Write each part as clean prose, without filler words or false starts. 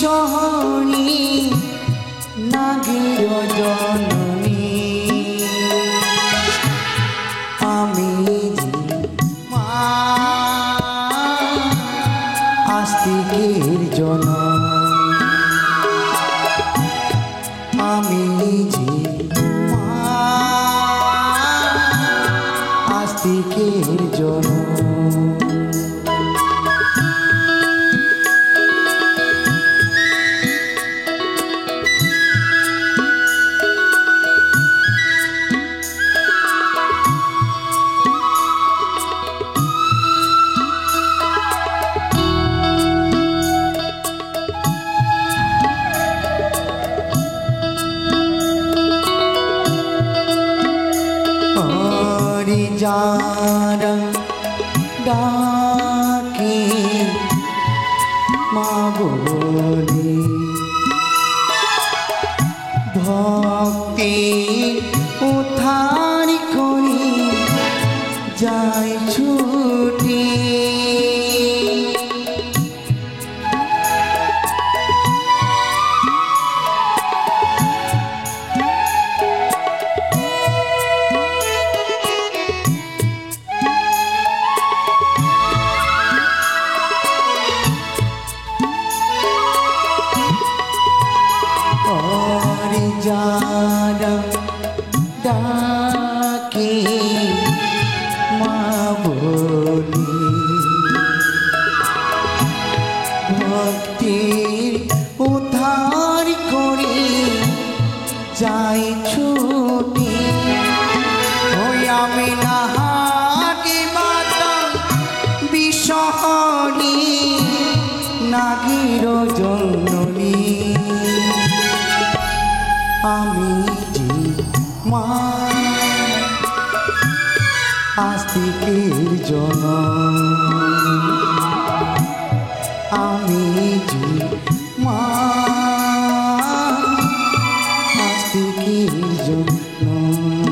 বিষহরী নাগের জননী আমি যে মা আস্তিকের জনম আমি যে মা আস্তিকের জনম যারা ডাকে মা বলে ভক্তি উদ্ধার করি যায় ছুটি যারা ডাকে মা বলি ভক্তির উদ্ধার করে যাই ছুটি ওই আমি নাহাকে মাতা বিষহরী নাগের জননী আমি যে মা আস্তিকের জনম আমি যে মা আস্তিকের জনম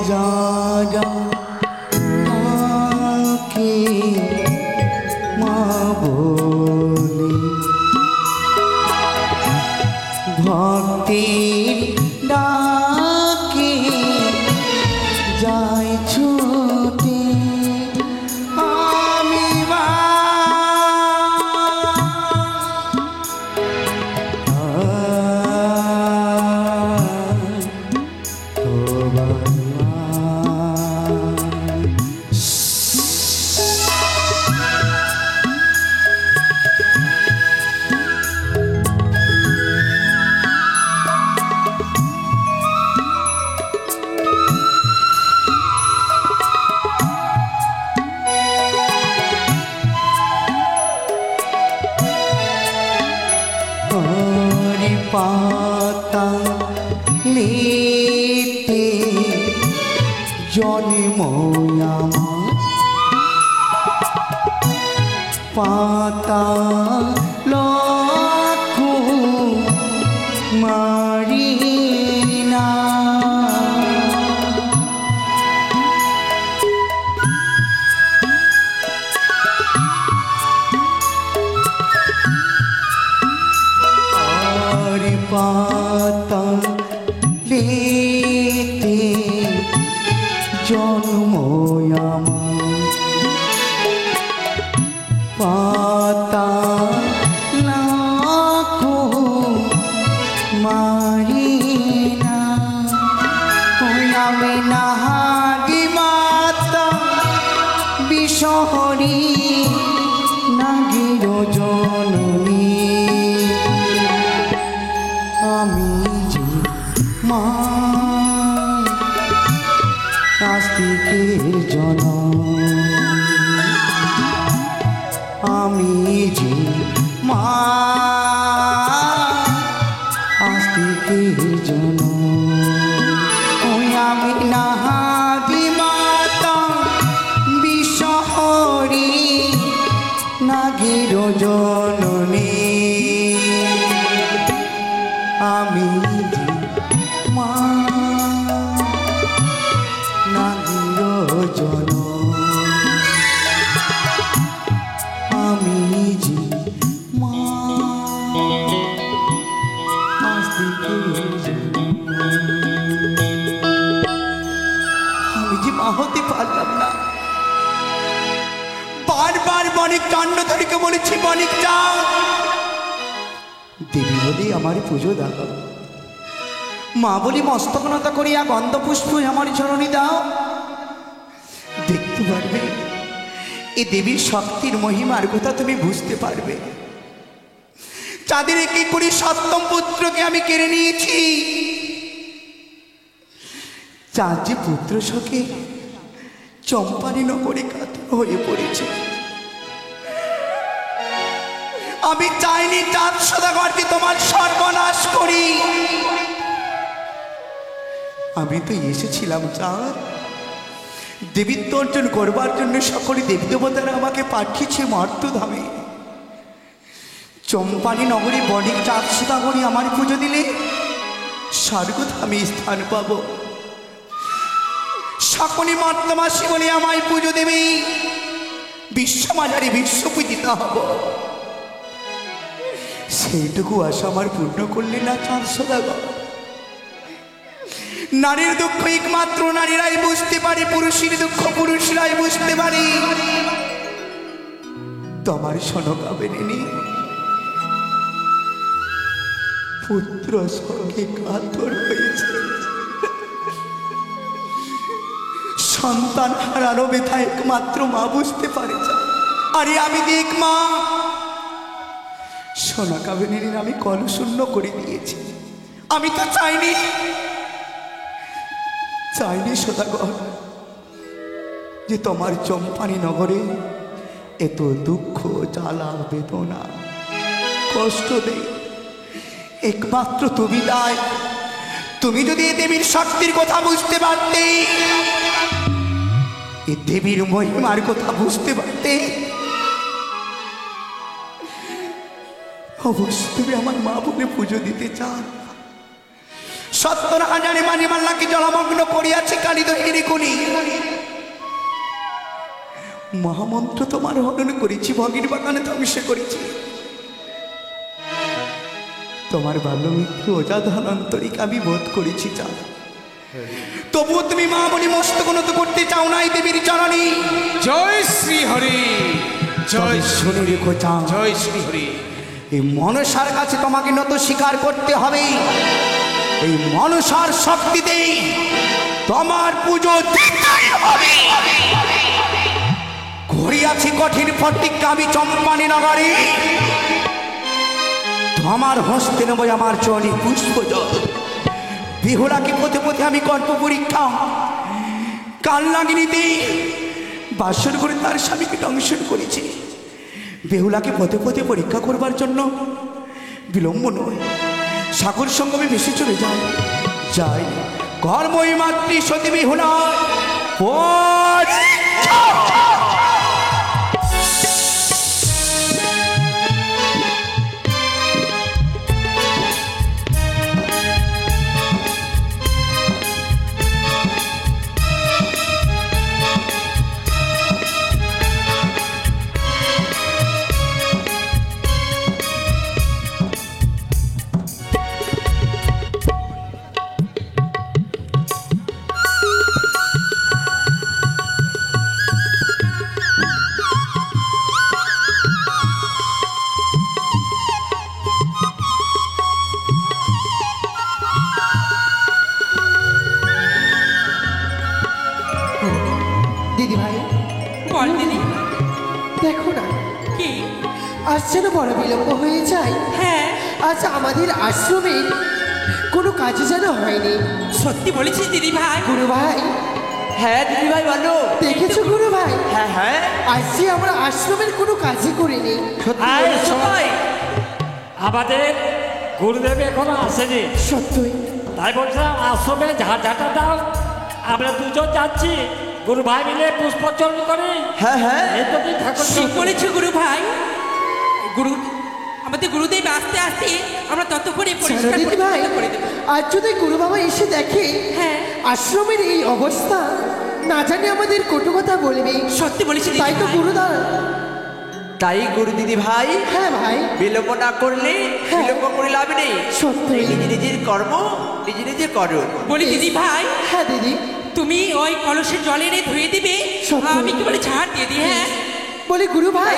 যারা ডাকে মা বলে ভক্তির ডাকে যায় ছুটে আমি মা হরি পাতা লেতে জন্ম আমার পাতা লক্ষ মারি না পাতা লেতে জন্ম আমার পাতা লাখ মারি না আমি নাহাগি মাতা বিষহরী নাগের জননী আমি যে মা আস্তিকের জনম আমি যে মা কে জন ওই আমি নাহাগি মাতা বিষহরি নাগির জননী আমি যে মা নাগির জন আমি যে মা আমি যে মা হতে পারলাম না। বারবার বণিক চন্দ্রধরীকে বলেছি, বণিক যাও, দেবী বলি আমার পুজো দাও, মা বলি মস্তকনতা করিয়া গন্ধপুষ্প আমার চরণে দাও। দেখতে পারবে এই দেবীর শক্তির মহিমার কথা তুমি বুঝতে পারবে। চাঁদের কি করে সপ্তম পুত্রকে আমি কেড়ে নিয়েছি, চাঁদ যে পুত্র শোকে চম্পানি নগরে কাতর হয়ে পড়েছে। আমি চাইনি চাঁদ সদাগরকে তোমার সর্বনাশ করি। আমি তো এসেছিলাম চাঁদ দেবীত্ব অর্জন করবার জন্য। সকলে দেবী দেবতারা আমাকে পাঠিয়েছে মর্তধামে। চম্পানি নগরী বণিক চাঁদ সদাগরী আমার পুজো দিলে স্বর্গধামে স্থান পাব। সকলে মর্তমাসী বলে আমায় পুজো দেবে, বিশ্বমাজারে বিশ্বপূজিতা হব। সেইটুকু আশা আমার পূর্ণ করলে না চাঁদ সদাগর? নারীর দুঃখ একমাত্র নারীরাই বুঝতে পারে, পুরুষের দুঃখ পুরুষরাই বুঝতে পারে। তোমার সনকাবেনী পুত্র স্বর্গে কাতর হয়েছে, সন্তান হারানো ব্যথা একমাত্র মা বুঝতে পারে। আরে আমি দেখ মা, সনকাবেনীর আমি কলশূন্য করে দিয়েছি। আমি তো চাইনি সদাগর যে তোমার চম্পানি নগরে এত দুঃখ জ্বালা বেদনা কষ্ট দেয়। একমাত্র তুমি দায়। তুমি যদি এ দেবীর শক্তির কথা বুঝতে পারতে, এ দেবীর মহিমার কথা বুঝতে পারতে, অবশ্যই তুমি আমার মা বলে পুজো দিতে চান। 70,000 মানি মাল্লাকে জলমগ্ন করিয়াছে কালিদ হিরিকুনি। মহামন্ত্র তোমার হরণ করেছি, ভগীর বাগানে ধ্বংস করেছি। তোমার বাল্যমিত্র অজাধানন্তরিক আমি বোধ করেছি চাঁদ। তবুও তুমি মা বলি মস্তকনত করতে চাও না এই দেবীর চরণে। জয় শ্রী হরি, জয় শুনে রেখো চাঁদ, জয় শ্রী হরি। এই মনসার কাছে তোমাকে নত স্বীকার করতে হবে। এই মনসার শক্তিতে তোমার পুজো দিতেই হবে। ঘুরিয়াছি কঠিন প্রতিজ্ঞা আমি চম্পানি নগরে। তোমার হস্তে নেব আমার চরণে পুষ্প জল। বিহুলাকে পথে পথে আমি গল্প পরীক্ষা কাল লাগিনীতে বাসর করে তার স্বামীকে দংশন করেছি। বেহুলাকে পথে পথে পরীক্ষা করবার জন্য বিলম্ব নয়, সাগর সঙ্গমে ভেসে চলে যাই কর্মই মাতৃ সতী বেহুলা। দিদি ভাই, বল দিদি। দেখো না কি? আজ যেন বড় বিলম্ব হয়ে যায়। হ্যাঁ, আজ আমাদের আশ্রমে কোনো কাজে যেন হয়নি। সত্যি বলেছিস দিদি ভাই? গুরু ভাই, হ্যাঁ দিদি ভাই বলো। দেখেছো গুরু ভাই, হ্যাঁ হ্যাঁ, আজ যে আমরা আশ্রমের কোনো কাজই করিনি। আমাদের গুরুদেব এখনো আসেনি। সত্যই তাই বলছিলাম আশ্রমে ঝাঁটা দাও, আমরা দুজন যাচ্ছি, গুরু ভাই মিলে পুষ্পচরণ করি। হ্যাঁ হ্যাঁ এতদিন ঠাকুর ঠিক বলেছো গুরু ভাই। গুরু আমাদের গুরুদেব আসতে আসতে আমরা ততক্ষণে পরিষ্কার দিদি ভাই, পরিচ্ছন্ন করে দেবো। আজ যদি গুরু বাবা এসে দেখে হ্যাঁ। আশ্রমের এই অবস্থা, না জানি আমাদের কটু কথা বলবে। সত্যি বলেছি দিদি তাই তো ভাই। গুরুদা। তাই গুরু দিদি ভাই হ্যাঁ ভাই, বিলম্ব না করলে হ্যাঁ। বিলম্ব করে লাভ নেই। সত্যি। নিজে নিজের কর্ম নিজে নিজে করো। বলি দিদি ভাই, হ্যাঁ দিদি, তুমি ওই কলসের জল এনে ধুয়ে দিবে, সত্যি। আমি কি বলে ঝাড় দিয়ে দিই। হ্যাঁ বলি গুরু ভাই,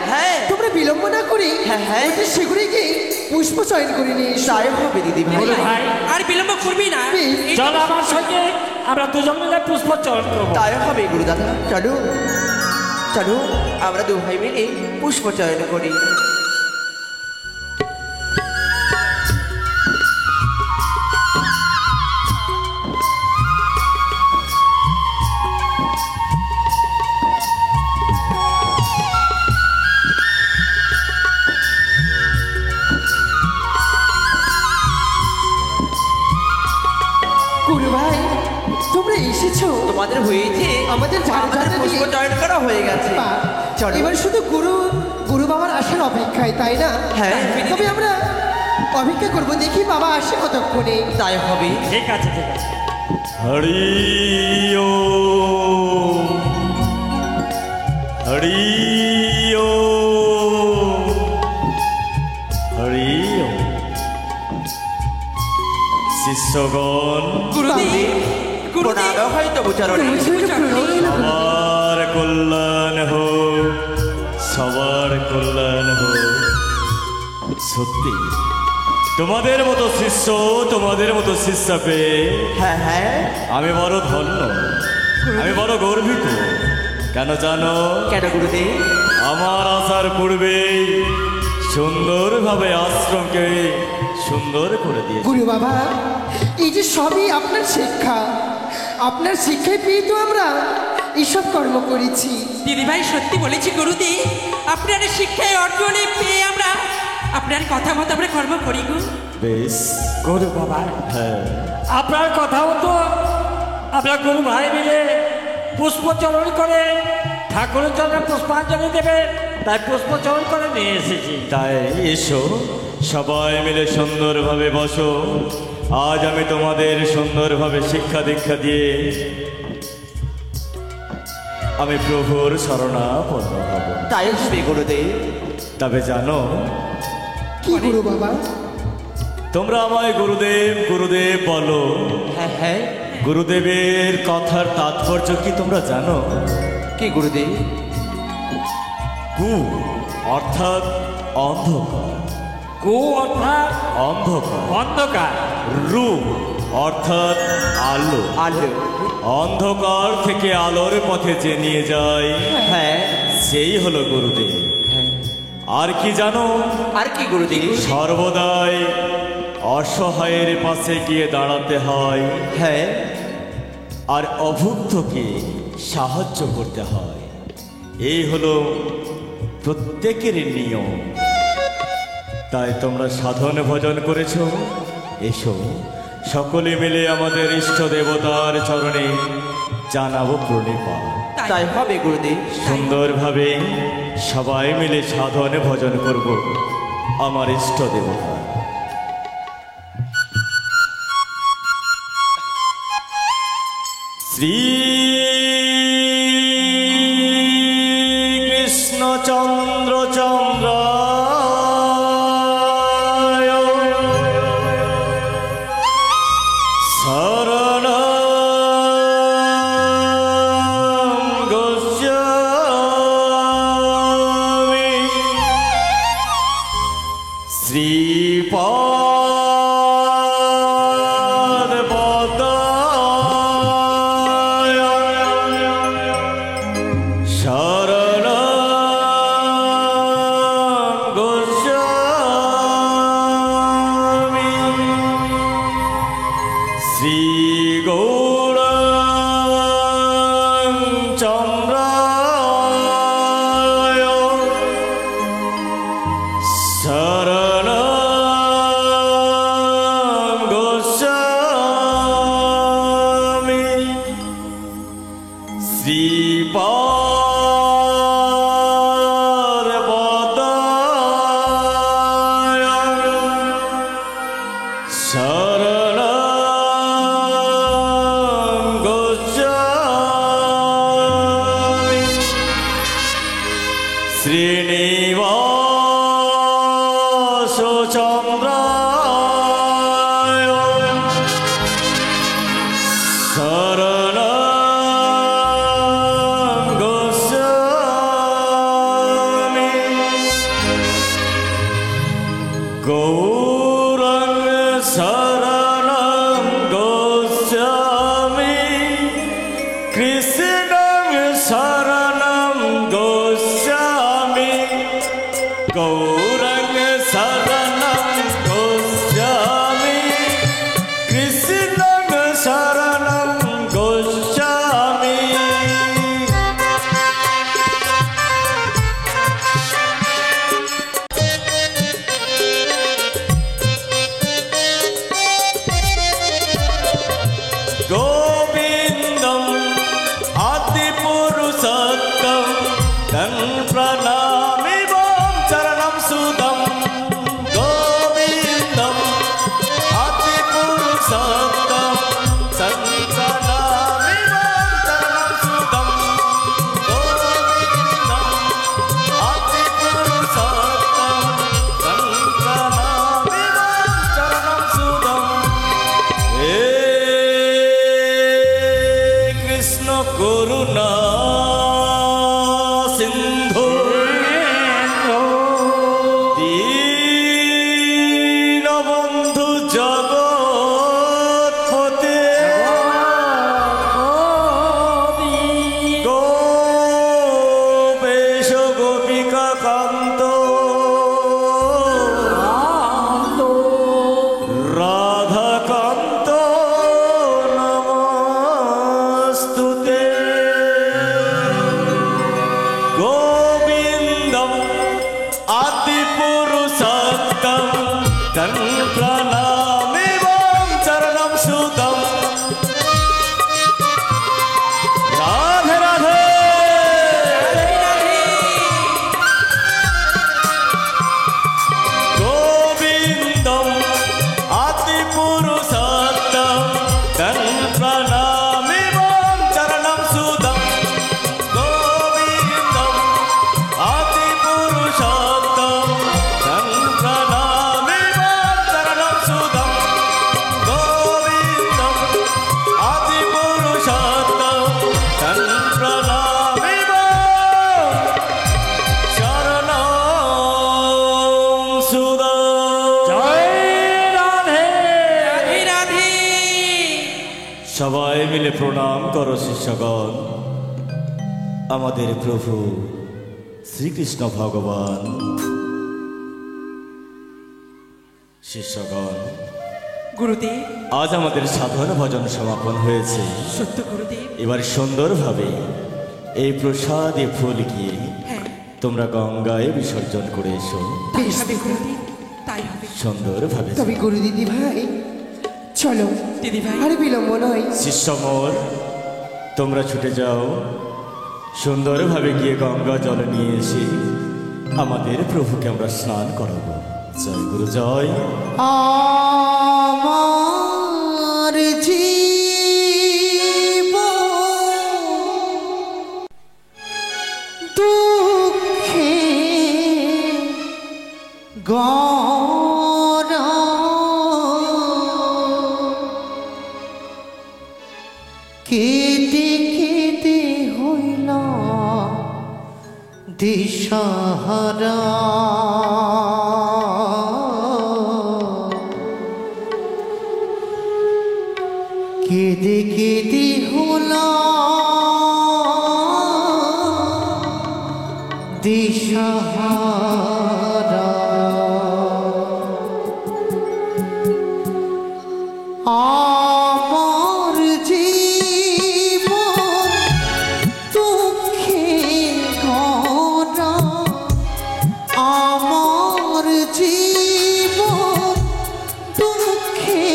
হ্যাঁ তোমরা বিলম্ব না করে হ্যাঁ, হ্যাঁ। ওদের শীঘ্রই গিয়ে পুষ্প চয়ন করে নিয়ে এসো। তাই হবে দিদি ভাই। গুরু ভাই আর বিলম্ব করবি না। বেশ। এই তো চল আমার সঙ্গে, আমরা দুজন মিলে পুষ্পচরণ করবো। তাই হবে গুরু দাদা। চলো চলো আমরা দু ভাই মিলে পুষ্প চয়ন করি। গুরু ভাই, তোমরা এসেছো, তোমাদের হয়েছে আমাদের ঝাড় আমাদের ঝাড়া পুষ্প দিয়ে- চয়ন করা হয়ে গেছে। বাহ, চলো। এবার শুধু গুরু বাবার আসার অপেক্ষায়, তাই না? হ্যাঁ। তবে আমরা অপেক্ষা করবো, দেখি বাবা আসে কতক্ষণে। তাই হবে। ঠিক আছে ঠিক আছে। হরি ও হরি ও হরি ও। শিষ্যগণ গুরুদেব গুরুদেব প্রণাম হয়তো উচ্চারণে। সবার কল্যাণ হোক, সবার কল্যাণ হোক। সত্যি তোমাদের মতো শিষ্য, তোমাদের মতো শিষ্যা পেয়ে হ্যাঁ হ্যাঁ আমি বড় ধন্য, আমি বড় গর্বিত। কেন জানো? কেন গুরুদেব? আমার আসার পূর্বেই সুন্দরভাবে আশ্রমকে সুন্দর করে দিয়েছে। গুরু বাবা, এই যে সবই আপনার শিক্ষা, আপনার শিক্ষায় পেয়ে তো আমরা এইসব কর্ম করেছি। দিদি ভাই সত্যি বলেছি গুরুদেব, আপনার শিক্ষায় অর্জনে পেয়ে আমরা আপনার কথা মতো আমরা কর্ম করি গো। বেশ গুরু বাবা, হ্যাঁ আপনার কথা মতো আমরা গুরু ভাই মিলে পুষ্পচরণ করে ঠাকুরের চরণে পুষ্পাঞ্জলি দেবে, তাই পুষ্পচরণ করে নিয়ে এসেছি। তাই এসো সবাই মিলে সুন্দরভাবে বসো। আজ আমি তোমাদের সুন্দরভাবে শিক্ষা দীক্ষা দিয়ে আমি প্রভুর শরণাপন্ন হব। তাই হবে গুরুদেব। তবে জানো, কি গুরু বাবা? তোমরা আমায় গুরুদেব গুরুদেব বলো, হ্যাঁ হ্যাঁ গুরুদেবের কথার তাৎপর্য কি তোমরা জানো? কি গুরুদেব? গু অর্থাৎ অন্ধকার, গু অর্থাৎ অন্ধকার, অন্ধকার। রু অর্থাৎ আলো, আলো। অন্ধকার থেকে আলোর পথে যে নিয়ে যায় হ্যাঁ সেই হলো গুরুদেব। হ্যাঁ। আর কি জানো? আর কি গুরুদেব? সর্বদাই অসহায়ের পাশে গিয়ে দাঁড়াতে হয়, হ্যাঁ আর অভুক্তকে সাহায্য করতে হয়। এই হলো প্রত্যেকের নিয়ম। তাই তোমরা সাধন ভজন করেছো, এসো সকলে মিলে আমাদের ইষ্ট দেবতার চরণে জানাবো প্রণিপাত। তাই হবে গুরুদেব। সুন্দরভাবে সবাই মিলে সাধন ভজন করব আমার ইষ্ট দেবতা। শ্রী কৃষ্ণচন্দ্র চন্দ্র শরণ গোস্বামী শ্রীপদ পদায় শরণ গোস্বামী শ্রী চন্দ্রায় শরণ চন্দ্রায় শরণং গচ্ছামি গৌরং শরণং গচ্ছামি কৃষ্ণং শরণং গচ্ছামি গৌরং শরণং গচ্ছামি কৃষ্ণং শরণং গচ্ছামি গোবিন্দম আদিপুরুষোত্তম তন প্রণামি বম চরণম সুদম গোবিন্দম আদিপুরুষোত্তম তন প্রণামি বম চরণম সুদম গোবিন্দম আদিপুরুষোত্তম তন প্রণামি বম চরণম সুদম হে কৃষ্ণ করুণা সিন্ধু দীনবন্ধু জগৎপতে গোপেশ গোপিকা কান্ত রাধাকান্ত নমস্তুতে গোবিন্দম আদিপুরুষোত্তম তন প্রণামি বম চরণম সুদম রাধে রাধে গোবিন্দম আদিপুরুষোত্তম তন প্রণামি বম চরণম সুদম গোবিন্দম আদিপুরুষোত্তম তন প্রণামি বম চরণম সুদম গোবিন্দম আদিপুরুষোত্তম তন প্রণামি বম চরণম সুদম জয় রাধে রাধে রাধে। সবাই মিলে প্রণাম করো শিষ্যগণ। আমাদের প্রভু শ্রীকৃষ্ণ ভগবান। শিষ্যগণ, গুরুদেব, আজ আমাদের সাধন ভজন সমাপন হয়েছে। সত্য গুরুদেব। এবার সুন্দরভাবে এই প্রসাদে ফুল গিয়ে হ্যাঁ, তোমরা গঙ্গায় বিসর্জন করে এসো। তাই হবে গুরুদেব, তাই হবে। সুন্দরভাবে তবে গুরু দিদি ভাই চলো, দিদি ভাই, আর বিলম্ব নয়। শিষ্যমোর, তোমরা ছুটে যাও, সুন্দরভাবে গিয়ে গঙ্গা জল নিয়ে এসে আমাদের প্রভুকে আমরা স্নান করাবো। জয় গুরু জয়। আমার জীবন দুঃখে গড়া কেটে কেটে হইল দিশাহারা, কেঁদে কেঁদে হলো দিশাহারা। আমার জীবন দুঃখে গড়া, আমার জীবন দুঃখে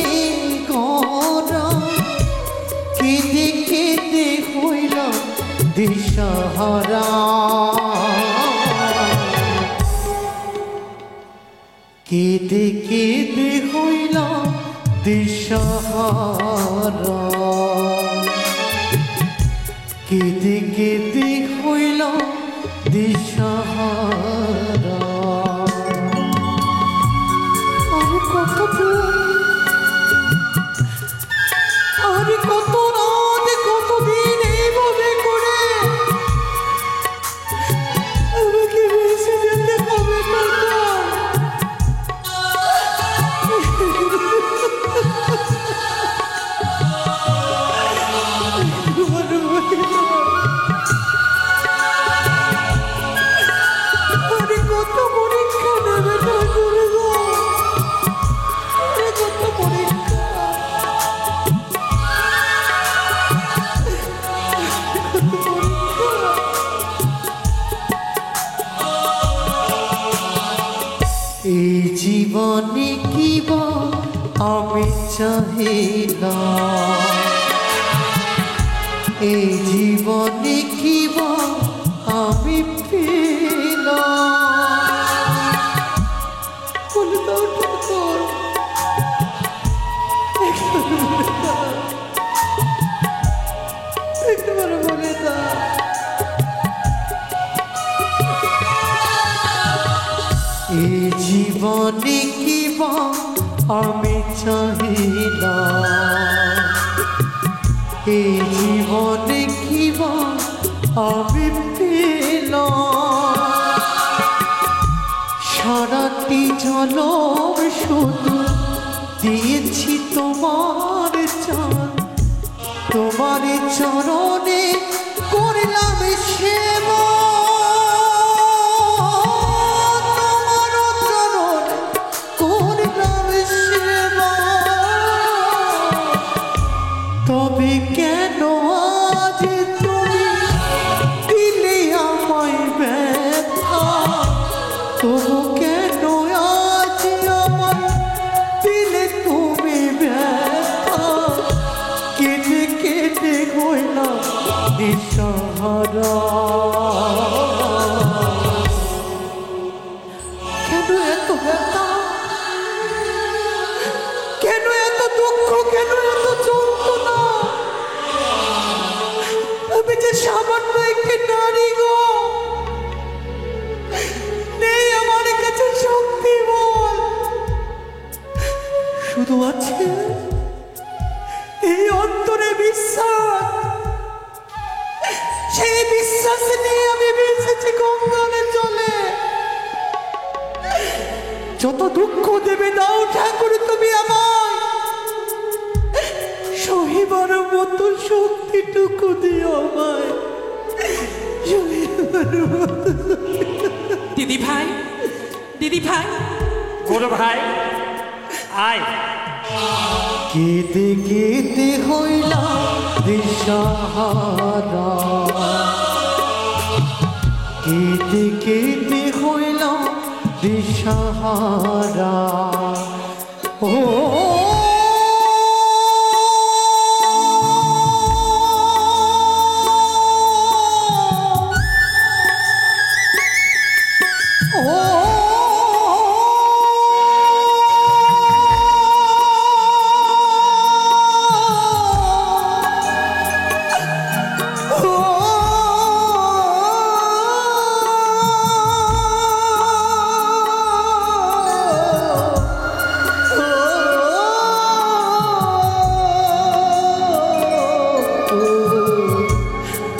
গড়া, কেঁদে কেঁদে হইল দিশাহারা, কেঁদে কেঁদে হইল দিশাহারা, কেঁদে কেঁদে হইল দিশাহারা। এই জীবনে কি বা আমি চাহিলাম, এই জীবনে কি বা আমি পেলাম, বলে দাও ঠাকুর, একবার বলে দাও। এই জীবনে কি বা আমি চাহিলাম, এই জীবনে কি বা আমি পেলাম, সারাটি জনম শুধু দিয়েছি তোমার চাঁদ, তোমার চরণে করলাম সেবা, তবে কেন আজ তুমি দিলে আমায় ব্যথা, তবু কেন আজ আমায় দিলে তুমি ব্যথা, কেটে কেটে হইলাম দিশাহারা, কেন এত ব্যথা, কেন এত দুঃখ, কেন এত যন্ত্রণা, আমি যে সামান্য একটি নারী গো, নেই আমার কাছে শক্তি বল, শুধু আছে এই অন্তরে বিশ্বাস, সেই বিশ্বাস নিয়ে আমি ভেসেছি গঙ্গার জলে, যত দুঃখ দেবে দাও ঠাকুর তুমি আমায়, সহিবার মতো শক্তিটুকু দিও আমায়, দিদি ভাই, দিদি ভাই, গুরু ভাই আয়। কেঁদে কেঁদে হইলাম দিশাহারা, কেঁদে কেঁদে হইলাম দিশাহারা, ও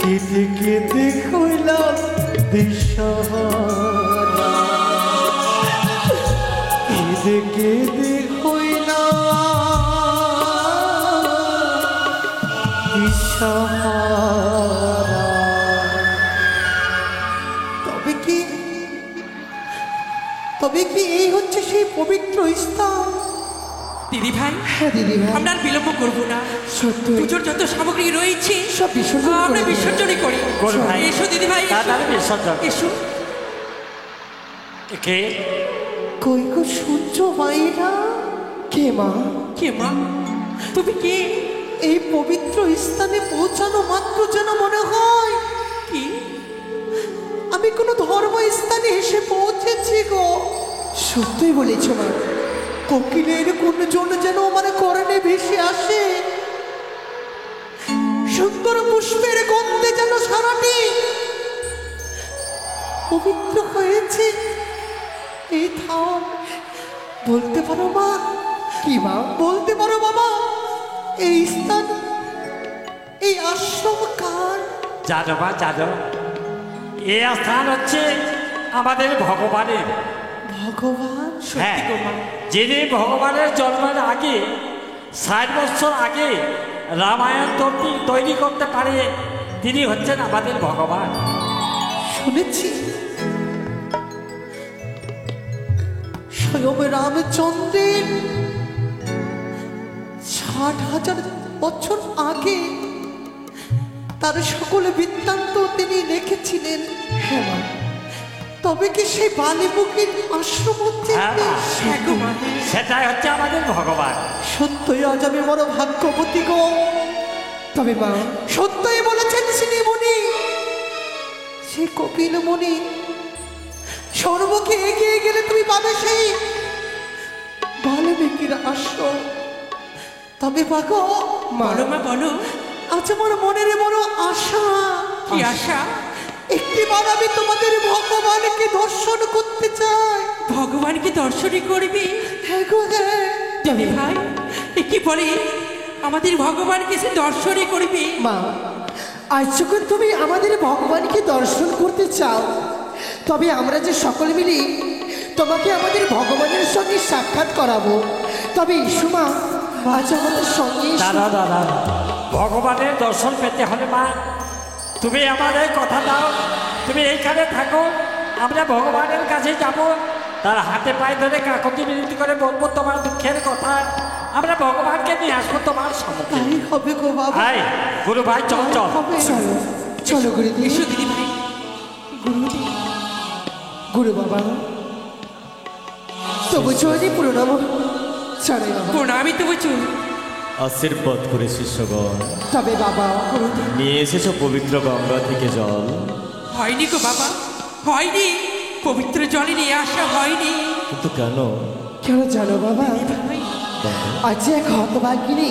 কেঁদে কেঁদে হইলাম দিশাহারা, কেঁদে কেঁদে হইলাম দিশাহারা। তবে কি এই হচ্ছে সেই পবিত্র স্থান? দিদি ভাই, হ্যাঁ দিদি ভাই, আমরা আর বিলম্ব করবো না, সত্যি পুজোর যত সামগ্রী রয়েছে সব বিসর্জন করে আমরা দেব। বিসর্জনই করি। করো ভাই। এসো দিদি ভাই, এসো। তাড়াতাড়ি বিসর্জন। এসো। কে কই গো সূর্য মাইরা, কে মা? কে মা, তুমি কে? এই পবিত্র স্থানে পৌঁছানো মাত্র যেন মনে হয় কি আমি কোনো ধর্ম স্থানে এসে পৌঁছেছি গো। সত্যই বলেছ মা, কোকিলের কোন জন যেন আমার করণে ভেসে আসে, সুন্দর পুষ্পের গন্ধে যেন সারাটি পবিত্র হয়েছে এই ধাম। বলতে পারো মা? কি মা? বলতে পারো বাবা এই স্থান, এই আশ্রম কার? জানো বা জানো, এই স্থান হচ্ছে আমাদের ভগবানের। ভগবান? হ্যাঁ, যিনি ভগবানের জন্মের আগে 60 বছর আগে রামায়ণ তৈরি করতে পারে, তিনি হচ্ছেন আমাদের ভগবান। শুনেছি স্বয়ং রামচন্দ্রের 60,000 বছর আগে তার সকল বৃত্তান্ত তিনি লিখেছিলেন। হ্যাঁ মা, তবে কি সেই বালিমুখীর আশ্রম হ্যাঁ মা, হ্যাঁ গো মা। সেটাই হচ্ছে আমাদের ভগবান। সত্যই আজ আমি বড় ভাগ্যবতী গো। তবে মা সত্যই বলেছেন শ্রী মুনি, সে কপিল মুনি সর্বকে এগিয়ে গেলে তুমি পাবে সেই বাল্মীকির আশ্রম। তবে পাগো মা, বলো মা বলো, আজ আমার মনের বড় আশা, কি আশা? একটিবার আমি তোমাদের ভগবানকে দর্শন করতে চাই। ভগবানকে দর্শনই করবি? হ্যাঁ গো হ্যাঁ। তবে ভাই এ কি বলে আমাদের ভগবানকে সে দর্শনই করবি? মা, আজ যখন তুমি আমাদের ভগবানকে দর্শন করতে চাও, তবে আমরা যে সকলে মিলি তোমাকে আমাদের ভগবানের সঙ্গে সাক্ষাৎ করাবো। তবে এসো মা, আজ আমাদের সঙ্গে এসো। দাদা দাদা, ভগবানের দর্শন পেতে হলে মা তুমি আমাদের কথা দাও, তুমি এইখানে থাকো, আমরা ভগবানের কাছে যাব, তার হাতে পায়ে ধরে কাকতি বিনতি করে বলবো তোমার দুঃখের কথা, আমরা ভগবানকে নিয়ে আসবো তোমার সম্মুখে। তাই হবে গো বাবা। আয় গুরু ভাই, চল চল। হবে। চলো চলো গুরুদেব। এসো দিদি ভাই। গুরু বাবা, তবু চলি প্রণাম চলে বাবা। প্রণামই তো চুল। আশীর্বাদ করে শিষ্যগণ, তবে বাবা নিয়ে এসেছ পবিত্র গঙ্গা থেকে জল। হয়নি গো বাবা, হয়নি, পবিত্র জলে নিয়ে আসা হয়নি। কিন্তু কেন? কেন জানো বাবা, ভাই, আজ এক হতভাগিনী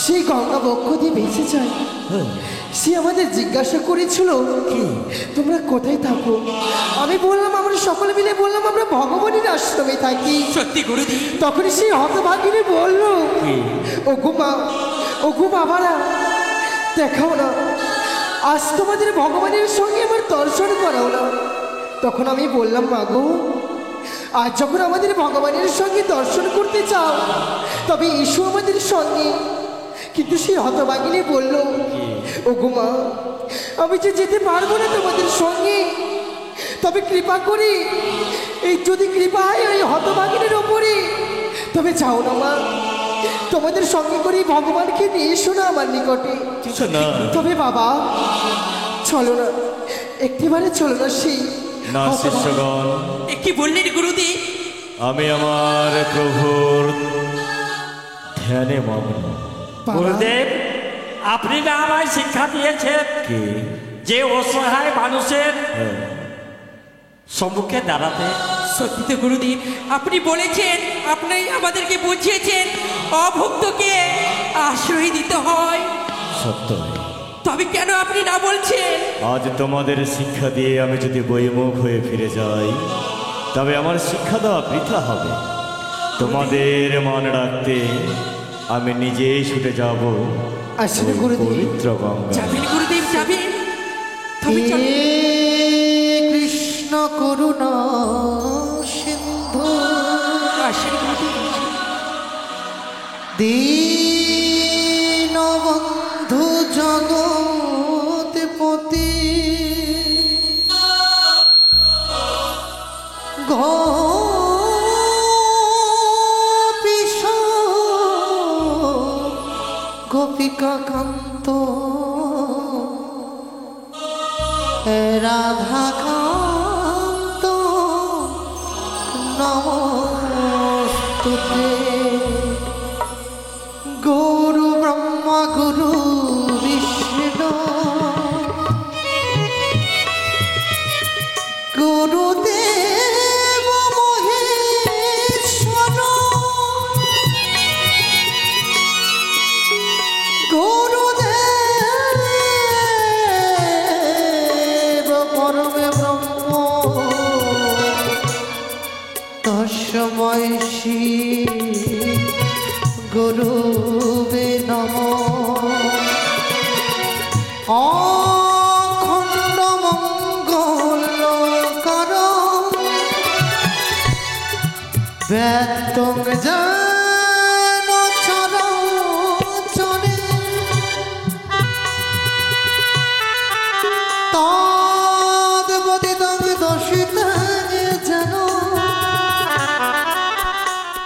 সেই গঙ্গা বক্ষ দিয়ে বেঁচে যায়। সে আমাদের জিজ্ঞাসা করেছিল তোমরা কোথায় থাকো। আমি বললাম আমরা সকলে মিলে বললাম আমরা ভগবানের আশ্রমে থাকি। সত্যি গুরুদি? তখন সেই হতভাগিনী বলল, ও গুমা, ও গু বাবারা দেখাও না, আজ তোমাদের ভগবানের সঙ্গে আমার দর্শন করাও না। তখন আমি বললাম মাগো, আজ যখন আমাদের ভগবানের সঙ্গে দর্শন করতে চাও তবে এসো আমাদের সঙ্গে। কিন্তু সেই হতভাগিনী বলল, ও গুমা আমি যে যেতে পারবো না তোমাদের সঙ্গে, তবে কৃপা করি এই যদি কৃপা হয় ওই হতভাগিনীর ওপরে, তবে যাও না মা, তোমাদের সঙ্গে করে ভগবানকে নিয়ে এসো না আমার নিকটে। না তবে বাবা চলো না, একটিবারে চলো না সেই না শিষ্যগণ, এ কি বললেন গুরুদি? আমি আমার প্রভুর ধ্যানে মগ্ন। বাবা, গুরুদেব, আপনি না আমায় শিক্ষা দিয়েছেন কি? যে অসহায় মানুষের হ্যাঁ। সম্মুখে দাঁড়াতে। সত্যি তো গুরুদি, আপনি বলেছেন, আপনি আমাদেরকে বুঝিয়েছেন অভুক্তকে আশ্রয় দিতে হয়। সত্য। তবে কেন আপনি না বলছেন? আজ তোমাদের শিক্ষা দিয়ে আমি যদি বইমুখ হয়ে ফিরে যাই, তবে আমার শিক্ষা দেওয়া বৃথা হবে। তোমাদের মান রাখতে আমি নিজেই ছুটে যাব আসলে ওই গুরুদেব। পবিত্র গঙ্গা। যাবেন গুরুদেব, যাবেন? তবে চলো। হে কৃষ্ণ করুণা সিন্ধু আসেন গুরুদেব। দীনবন্ধু জগৎপতি গোপীশ গোপিকা কান্ত রাধা কান্ত নমস্তুতে। গুরু ব্রহ্মা গুরু বিষ্ণু গুরুদেব মহেশ্বর গুরুদেব পরমে ব্রহ্ম তস্মৈ শ্রী গুরুবে নমঃ। অখণ্ড মঙ্গলকর বেদং যেন চরাচরে তদ্বদিতং দর্শিতং যেন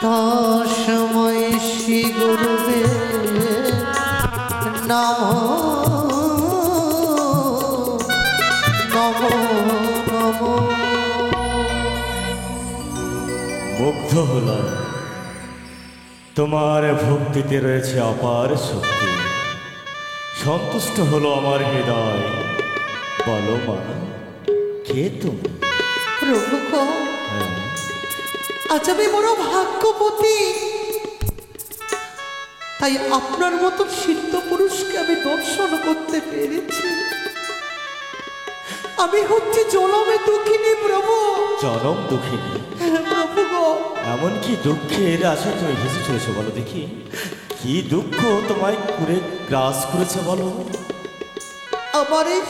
তস্মৈ শ্রী গুরুবে নমঃ নমঃ নমঃ। মুগ্ধ হলাম। তোমার ভক্তিতে রয়েছে অপার শক্তি। সন্তুষ্ট হলো আমার হৃদয়। বলো মা, কে তুমি? প্রভু গো, আজ আমি বড় ভাগ্যবতী, তাই আপনার মতো সিদ্ধ পুরুষকে আমি দর্শন করতে পেরেছি। আমি হচ্ছে জনমে দুঃখিনী প্রভু। জনম দুঃখিনী? প্রভু গো, এমন কি দুঃখের আশা তুমি ভেসে চলেছো বলো দেখি? কি দুঃখ তোমায় করে গ্রাস করেছে বলো? আমার এই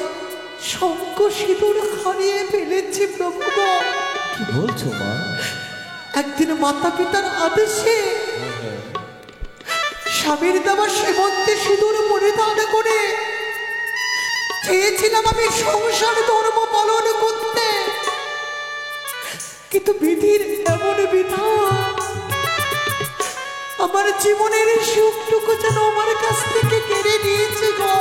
শঙ্খ সিঁদুর হারিয়ে ফেলেছি প্রভু গো। কি বলছো মা? একদিন মাতা পিতার আদেশে স্বামীর দেওয়া সেবন্তে সিঁদুর পরিধান করে চেয়েছিলাম আমি সংসার ধর্ম পালন করতে, কিন্তু বিধির এমন বিধান, আমার জীবনের সুখটুকু যেন আমার কাছ থেকে কেড়ে নিয়েছে গো।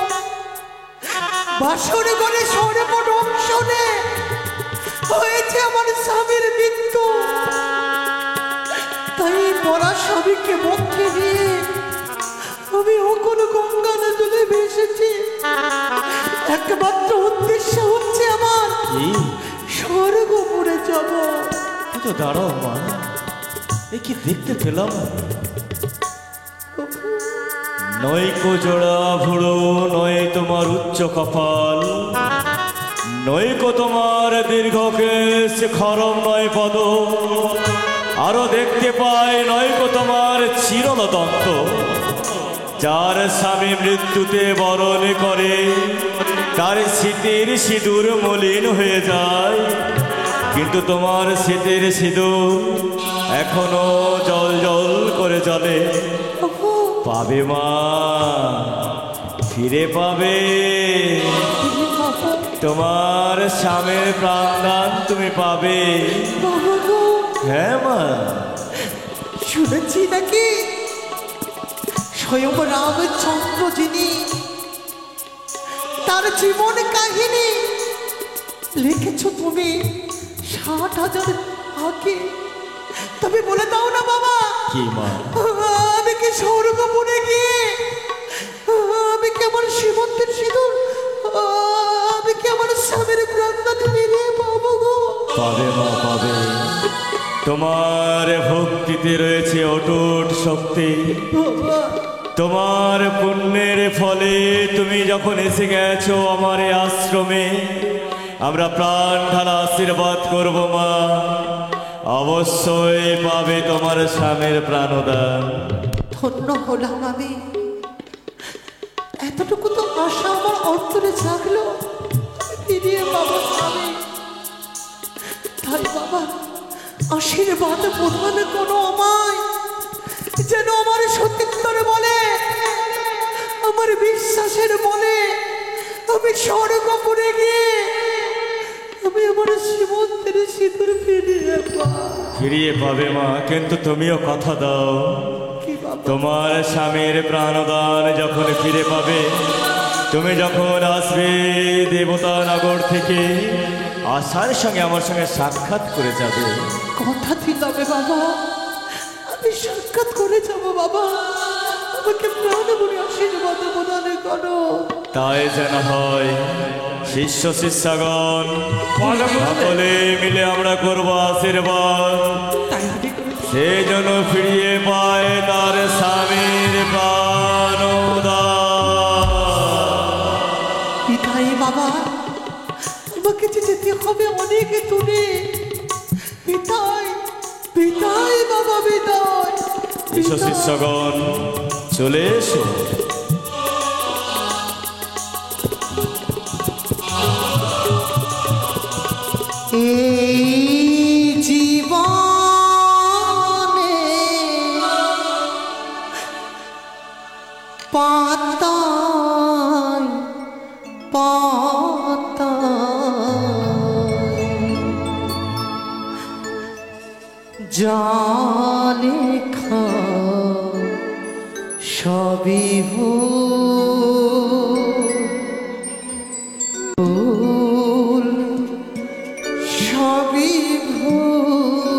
বাসর ঘরে সর্বদংশনে হয়েছে আমার স্বামীর মৃত্যু। তাই মরা স্বামীকে বক্ষে নিয়ে আমি অকল গঙ্গা নদীতে ভেসেছি। একমাত্র উদ্দেশ্য হচ্ছে আমার স্বর্গপুরে যাব। কিন্তু দাঁড়াও মা, এ কি দেখতে পেলাম? নয়কো জোড়া ভুড়ো, নয় তোমার উচ্চ কপাল, নয়কো তোমার দীর্ঘ কেশ, খরম নয় পদ, আরো দেখতে পাই নয়কো তোমার চিরল দন্ত। যার স্বামী মৃত্যুতে বরণ করে তার শীতের সিঁদুর মলিন হয়ে যায়, কিন্তু তোমার শীতের সিঁদুর এখনো জল জল করে জ্বলে। পাবে মা, ফিরে পাবে তোমার স্বামীর প্রাণদান তুমি পাবে। হ্যাঁ মা, শুনেছি নাকি স্বয়ং রামচন্দ্র যিনি তার জীবন কাহিনী লিখেছ তুমি ৬০,০০০ আগে। তবে বলে দাও না বাবা, কি মা? আমি কি স্বর্গপুরে গিয়ে আমি কি আমার সীমন্তের সিঁদুর, আমি কি আমার স্বামীর প্রাণদান ফিরিয়ে পাবো গো? পাবে মা, পাবে। তোমার ভক্তিতে রয়েছে অটুট শক্তি। তোমার পুণ্যের ফলে তুমি যখন এসে গেছো আমার এই আশ্রমে, আমরা প্রাণ ঢালা আশীর্বাদ করব মা। অবশ্যই পাবে তোমার স্বামীর প্রাণদান। ধন্য হলাম আমি। এতটুকু তো আশা আমার অন্তরে জাগলো, ফিরিয়ে পাবো স্বামী। তাই বাবা আশীর্বাদ প্রদান করো আমায়, যেন আমার সতীত্বর বলে, আমার বিশ্বাসের বলে আমি স্বর্গপুরে গিয়ে আমি আমার সীমন্তের সিঁদুর ফিরিয়ে পাবে মা। কিন্তু তুমিও কথা দাও, তোমার স্বামীর প্রাণদান যখন ফিরে পাবে, তুমি যখন আসবে দেবতা নগর থেকে, আশার সঙ্গে আমার সঙ্গে সাক্ষাৎ করে যাবে। কথা দিলামে বাবা, আমি সাক্ষাৎ করে যাব বাবা। আমাকে প্রাণ ভরে আশীর্বাদ প্রদান করো। তাই যেন হয়। শিষ্য শিষ্যগণ সকলে মিলে আমরা করব আশীর্বাদ, সে যেন ফিরিয়ে পায় তার স্বামীর প্রাণদান। বিদায় বাবা, আমাকে যে যেতে হবে অনেক দূরে। বিদায় বিদায় বাবা, বিদায়। শিষ্য শিষ্যগণ চলে এসো। এই জীবনে পাতায় পাতায় যা লেখা সবই ভুল, সবই ভুল।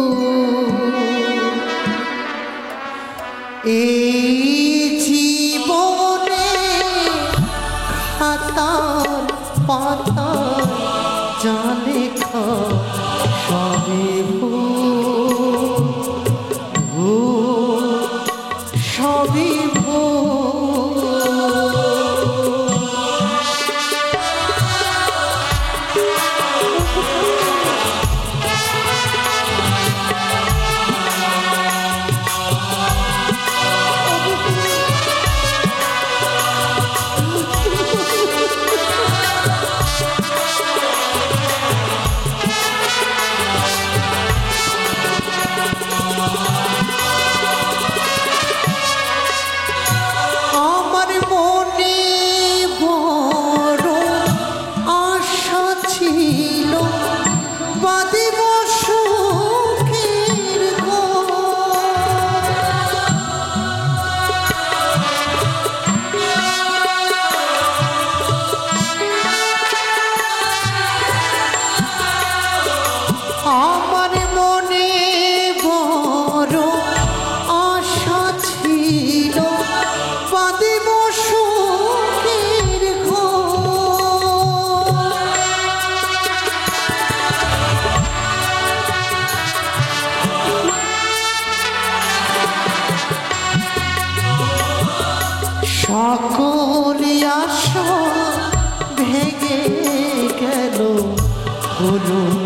গো